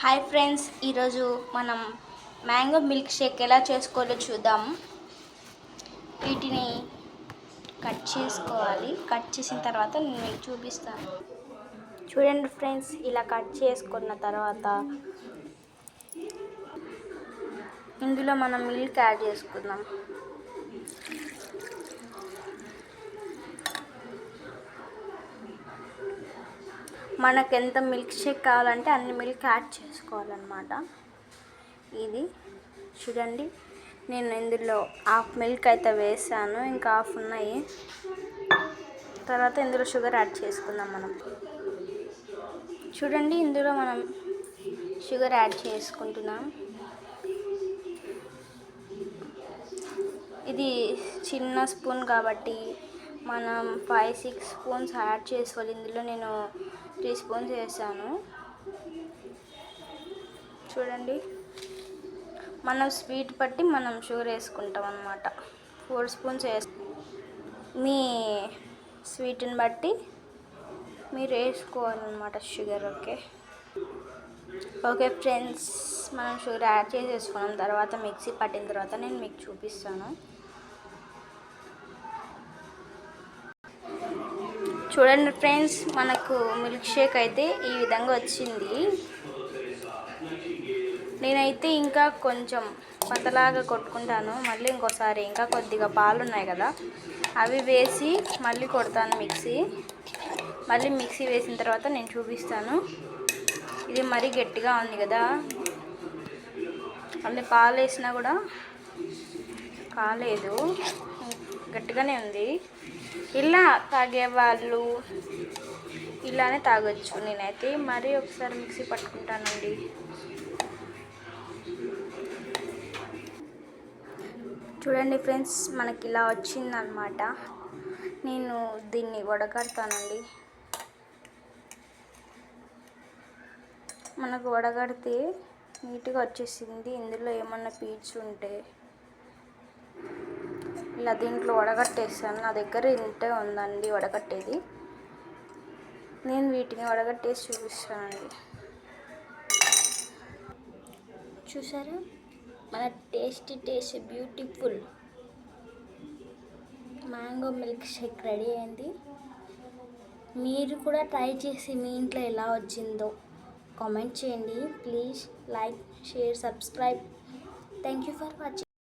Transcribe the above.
Hi friends, ఈరోజు మనం mango milk shake ఎలా చేసుకోవాలో చూద్దాం. వీటిని కట్ చేసుకోవాలి. కట్ చేసిన తర్వాత నేను మీకు చూపిస్తాను. చూడండి ఫ్రెండ్స్, ఇలా కట్ చేసుకున్న తర్వాత ఇందులో మనం మిల్క్ యాడ్ చేసుకుందాం. మనకు ఎంత మిల్క్ షేక్ కావాలంటే అన్ని మిల్క్ యాడ్ చేసుకోవాలన్నమాట. ఇది చూడండి, నేను ఇందులో హాఫ్ మిల్క్ అయితే వేసాను, ఇంకా హాఫ్ ఉన్నాయి. తర్వాత ఇందులో షుగర్ యాడ్ చేసుకుందాం మనం. చూడండి, ఇందులో మనం షుగర్ యాడ్ చేసుకుంటున్నాం. ఇది చిన్న స్పూన్ కాబట్టి మనం 5-6 స్పూన్స్ యాడ్ చేసుకోవాలి. ఇందులో నేను 3 స్పూన్స్ వేసాను. చూడండి, మనం స్వీట్ బట్టి మనం షుగర్ వేసుకుంటాం అన్నమాట. 4 స్పూన్స్ మీ స్వీట్ని బట్టి మీరు వేసుకోవాలన్నమాట షుగర్. ఓకే ఫ్రెండ్స్, మనం షుగర్ యాడ్ చేసేసుకున్నాం. తర్వాత మిక్సీ పట్టిన తర్వాత నేను మీకు చూపిస్తాను. చూడండి ఫ్రెండ్స్, మనకు మిల్క్ షేక్ అయితే ఈ విధంగా వచ్చింది. నేనైతే ఇంకా కొంచెం పతలాగా కొట్టుకుంటాను. మళ్ళీ ఇంకోసారి ఇంకా కొద్దిగా పాలు ఉన్నాయి కదా, అవి వేసి మళ్ళీ కొడతాను మిక్సీ. మళ్ళీ మిక్సీ వేసిన తర్వాత నేను చూపిస్తాను. ఇది మరీ గట్టిగా ఉంది కదా, అన్ని పాలు వేసినా కూడా కాలేదు, గట్టిగానే ఉంది. ఇలా తాగేవాళ్ళు ఇలానే తాగొచ్చు. నేనైతే మరీ ఒకసారి మిక్సీ పట్టుకుంటానండి. చూడండి ఫ్రెండ్స్, మనకి ఇలా వచ్చిందనమాట. నేను దీన్ని వడగడతానండి. మనకు వడగడితే నీట్గా వచ్చేసింది. ఇందులో ఏమన్నా పీచు ఉంటే ఇలా దీంట్లో వడగట్టేస్తాను. నా దగ్గర ఇంతే ఉందండి వడగట్టేది. నేను వీటిని వడగట్టేసి చూపిస్తానండి. చూసారా, మన tasty beautiful mango milk shake ready అయింది. మీరు కూడా ట్రై చేసి మీ ఇంట్లో ఎలా వచ్చిందో కామెంట్ చేయండి. Please like, share, subscribe. Thank you for watching.